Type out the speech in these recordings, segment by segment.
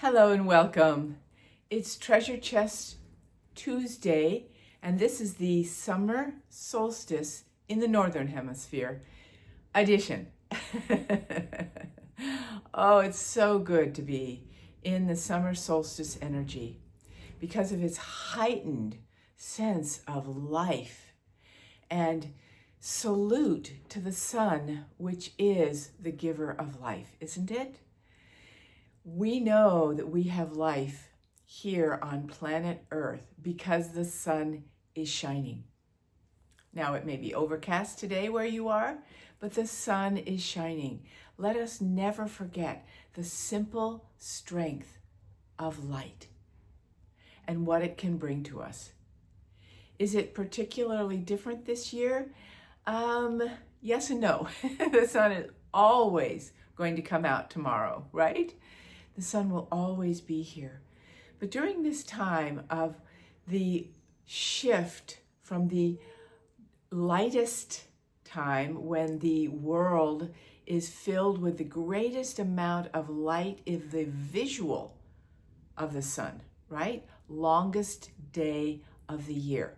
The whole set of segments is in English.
Hello and welcome. It's Treasure Chest Tuesday, and this is the summer solstice in the Northern Hemisphere edition. Oh, it's so good to be in the summer solstice energy because of its heightened sense of life. And salute to the sun, which is the giver of life, isn't it? We know that we have life here on planet Earth because the sun is shining. Now, it may be overcast today where you are, but the sun is shining. Let us never forget the simple strength of light and what it can bring to us. Is it particularly different this year? Yes and no. The sun is always going to come out tomorrow, right? The sun will always be here. But during this time of the shift from the lightest time, when the world is filled with the greatest amount of light, is the visual of the sun, right? Longest day of the year.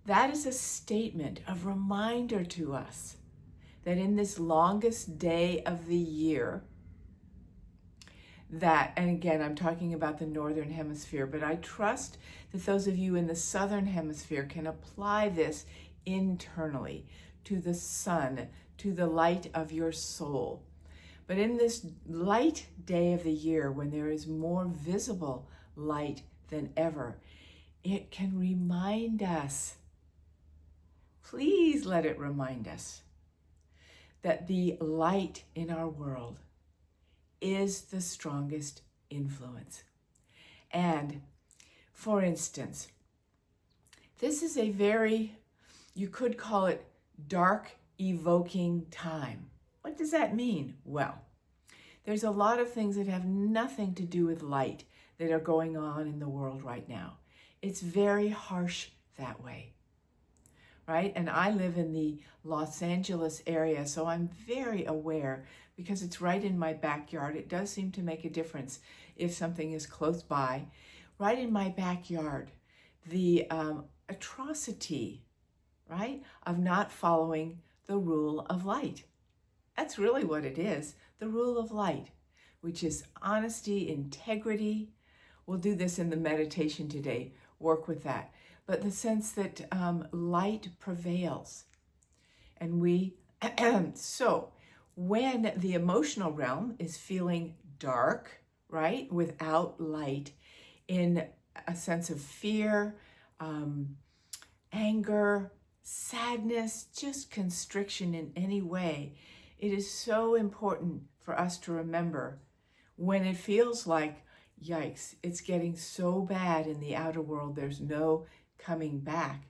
That is a statement, a reminder to us that in this longest day of the year, and again, I'm talking about the Northern Hemisphere, but I trust that those of you in the Southern Hemisphere can apply this internally to the sun, to the light of your soul. But in this light day of the year, when there is more visible light than ever, it can remind us, please let it remind us, that the light in our world is the strongest influence. And for instance, this is a very, you could call it dark evoking time. What does that mean? Well, there's a lot of things that have nothing to do with light that are going on in the world right now. It's very harsh that way, right? And I live in the Los Angeles area, so I'm very aware because it's right in my backyard. It does seem to make a difference if something is close by. Right in my backyard, the atrocity, right, of not following the rule of light. That's really what it is, the rule of light, which is honesty, integrity. We'll do this in the meditation today, work with that. But the sense that light prevails. And so when the emotional realm is feeling dark, right, without light, in a sense of fear, anger, sadness, just constriction in any way, it is so important for us to remember when it feels like, yikes, it's getting so bad in the outer world, there's no coming back,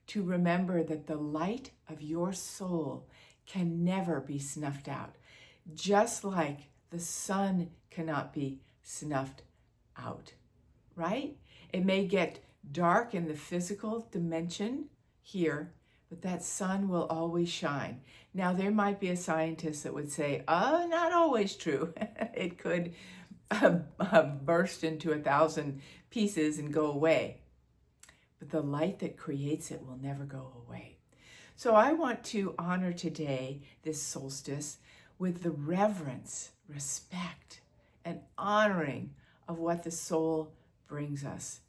to remember that the light of your soul can never be snuffed out, just like the sun cannot be snuffed out, right? It may get dark in the physical dimension here, but that sun will always shine. Now, there might be a scientist that would say, oh, not always true. It could burst into 1,000 pieces and go away. But the light that creates it will never go away. So I want to honor today, this solstice, with the reverence, respect, and honoring of what the soul brings us.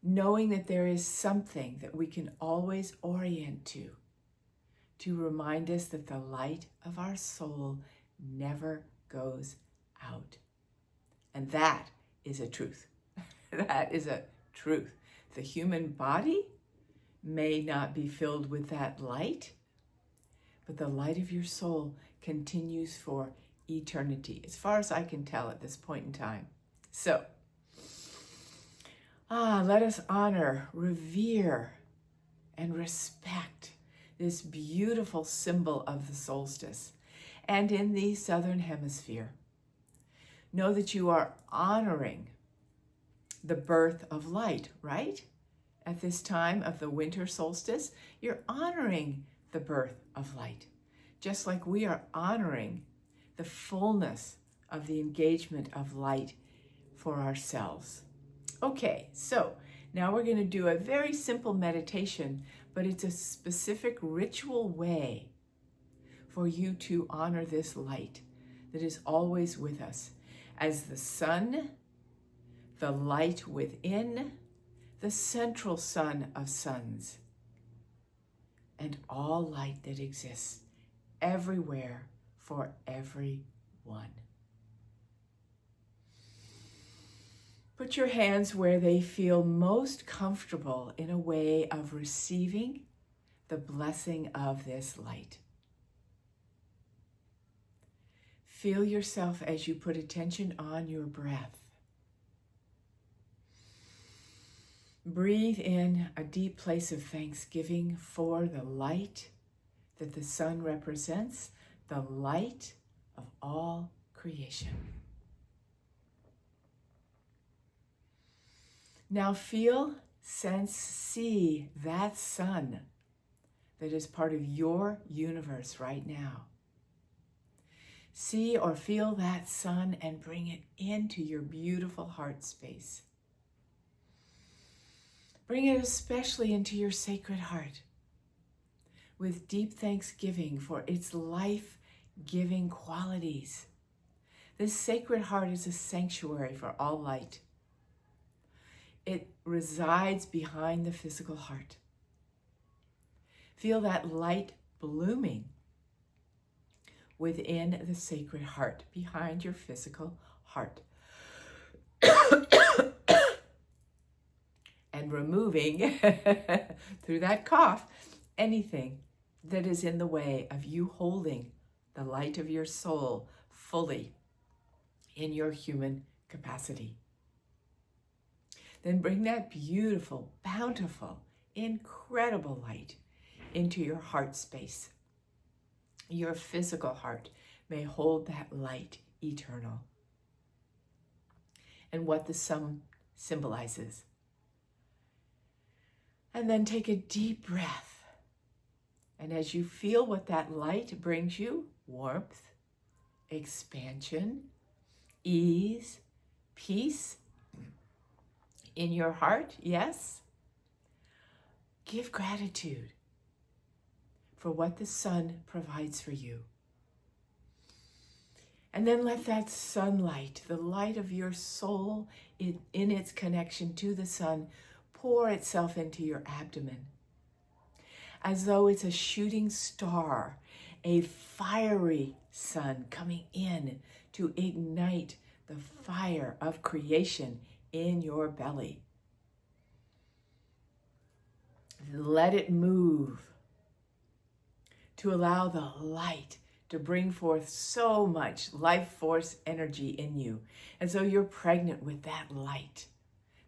Knowing that there is something that we can always orient to remind us that the light of our soul never goes out. And that is a truth. That is a truth. The human body may not be filled with that light, but the light of your soul continues for eternity, as far as I can tell at this point in time. So, let us honor, revere, and respect this beautiful symbol of the solstice. And in the Southern Hemisphere, know that you are honoring the birth of light, right? At this time of the winter solstice, you're honoring the birth of light, just like we are honoring the fullness of the engagement of light for ourselves. Okay, so now we're going to do a very simple meditation, but it's a specific ritual way for you to honor this light that is always with us as the sun, the light within, the central sun of suns, and all light that exists everywhere for everyone. Put your hands where they feel most comfortable in a way of receiving the blessing of this light. Feel yourself as you put attention on your breath. Breathe in a deep place of thanksgiving for the light that the sun represents, the light of all creation. Now feel, sense, see that sun that is part of your universe right now. See or feel that sun and bring it into your beautiful heart space. Bring it especially into your sacred heart with deep thanksgiving for its life-giving qualities. This sacred heart is a sanctuary for all light. It resides behind the physical heart. Feel that light blooming within the sacred heart, behind your physical heart. And removing, through that cough, anything that is in the way of you holding the light of your soul fully in your human capacity. Then bring that beautiful, bountiful, incredible light into your heart space. Your physical heart may hold that light eternal. And what the sun symbolizes. And then take a deep breath. And as you feel what that light brings you, warmth, expansion, ease, peace in your heart, yes, give gratitude for what the sun provides for you. And then let that sunlight, the light of your soul in its connection to the sun, pour itself into your abdomen, as though it's a shooting star, a fiery sun coming in to ignite the fire of creation in your belly. Let it move to allow the light to bring forth so much life force energy in you. And so you're pregnant with that light,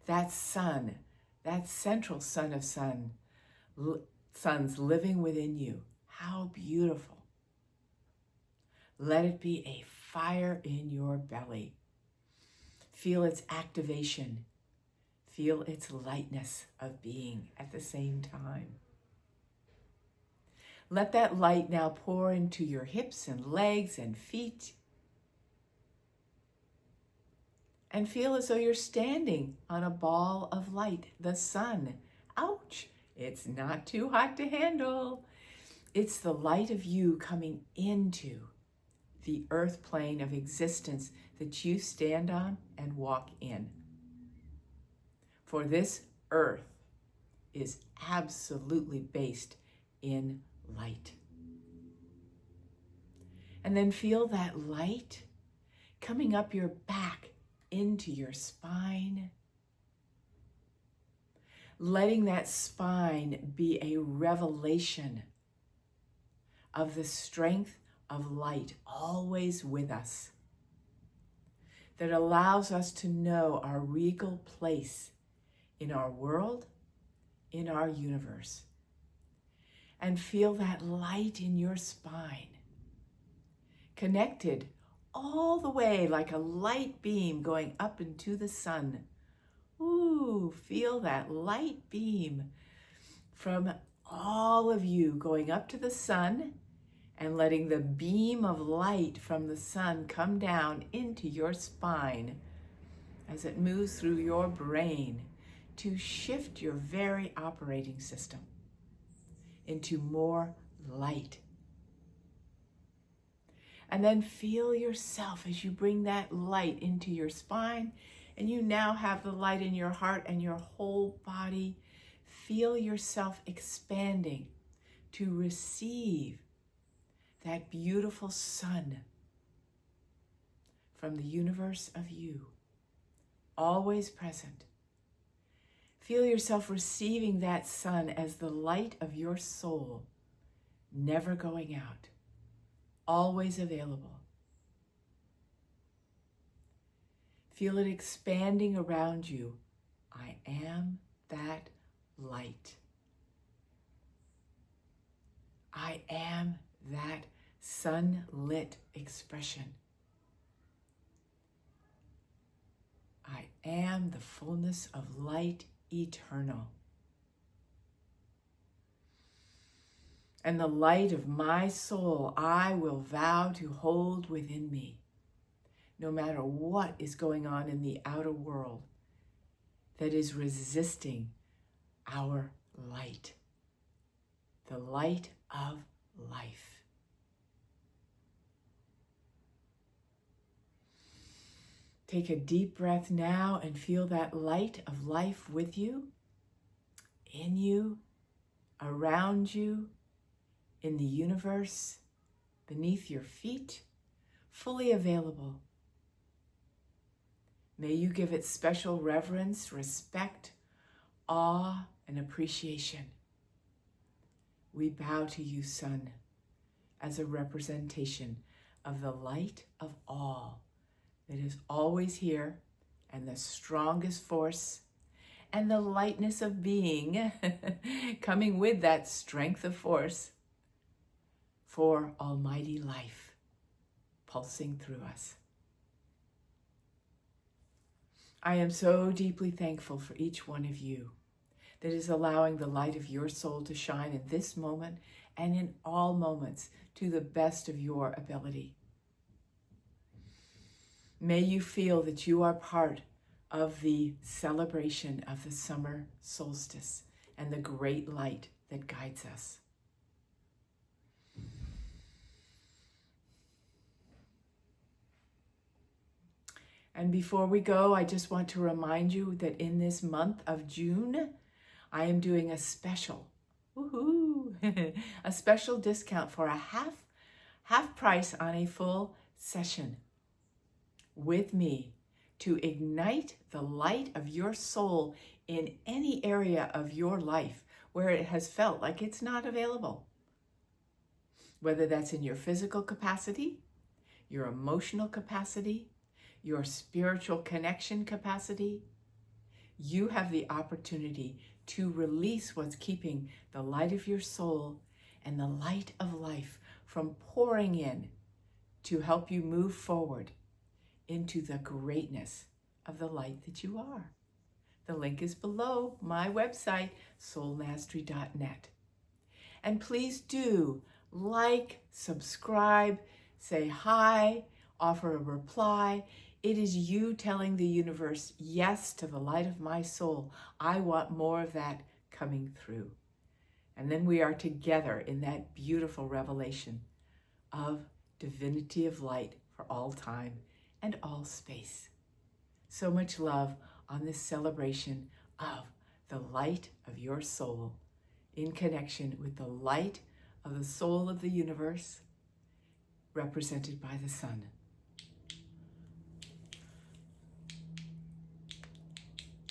that sun, that central sun of suns living within you. How beautiful. Let it be a fire in your belly. Feel its activation. Feel its lightness of being at the same time. Let that light now pour into your hips and legs and feet. And feel as though you're standing on a ball of light, the sun. Ouch! It's not too hot to handle. It's the light of you coming into the earth plane of existence that you stand on and walk in. For this earth is absolutely based in light. And then feel that light coming up your back into your spine, letting that spine be a revelation of the strength of light always with us, that allows us to know our regal place in our world, in our universe. And feel that light in your spine, connected all the way like a light beam going up into the sun. Ooh, feel that light beam from all of you going up to the sun and letting the beam of light from the sun come down into your spine as it moves through your brain to shift your very operating system into more light. And then feel yourself as you bring that light into your spine, and you now have the light in your heart and your whole body. Feel yourself expanding to receive that beautiful sun from the universe of you, always present. Feel yourself receiving that sun as the light of your soul, never going out, always available. Feel it expanding around you. I am that light. I am that sunlit expression. I am the fullness of light eternal. And the light of my soul I will vow to hold within me, no matter what is going on in the outer world that is resisting our light, the light of life. Take a deep breath now and feel that light of life with you, in you, around you, in the universe, beneath your feet, fully available. May you give it special reverence, respect, awe, and appreciation. We bow to you, Sun, as a representation of the light of all that is always here, and the strongest force, and the lightness of being coming with that strength of force for almighty life pulsing through us. I am so deeply thankful for each one of you that is allowing the light of your soul to shine in this moment and in all moments to the best of your ability. May you feel that you are part of the celebration of the summer solstice and the great light that guides us. And before we go, I just want to remind you that in this month of June, I am doing a special, a special discount for a half price on a full session with me to ignite the light of your soul in any area of your life where it has felt like it's not available. Whether that's in your physical capacity, your emotional capacity, your spiritual connection capacity, you have the opportunity to release what's keeping the light of your soul and the light of life from pouring in to help you move forward into the greatness of the light that you are. The link is below my website, soulmastery.net. And please do like, subscribe, say hi, offer a reply. It is you telling the universe yes to the light of my soul. I want more of that coming through. And then we are together in that beautiful revelation of divinity of light for all time and all space. So much love on this celebration of the light of your soul in connection with the light of the soul of the universe represented by the sun.